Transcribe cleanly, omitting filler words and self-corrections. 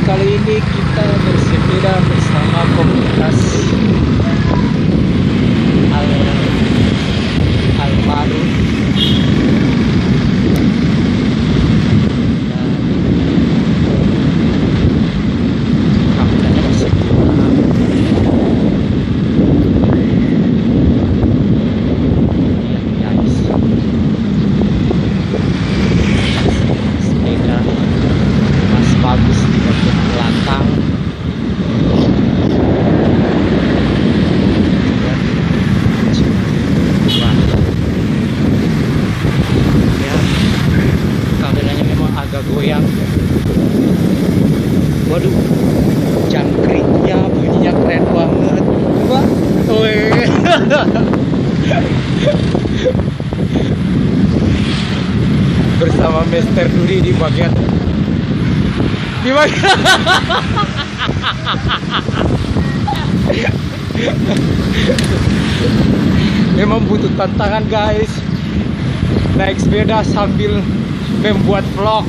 kali ini kita bersepeda bersama komunitas Almarhum. Bagus di bagian belakang. Ya, kameranya memang agak goyang. Waduh, jangkriknya bunyinya keren banget. Coba, weh. Bersama Mister Dudi di bagian memang butuh tantangan guys, naik sepeda sambil membuat vlog.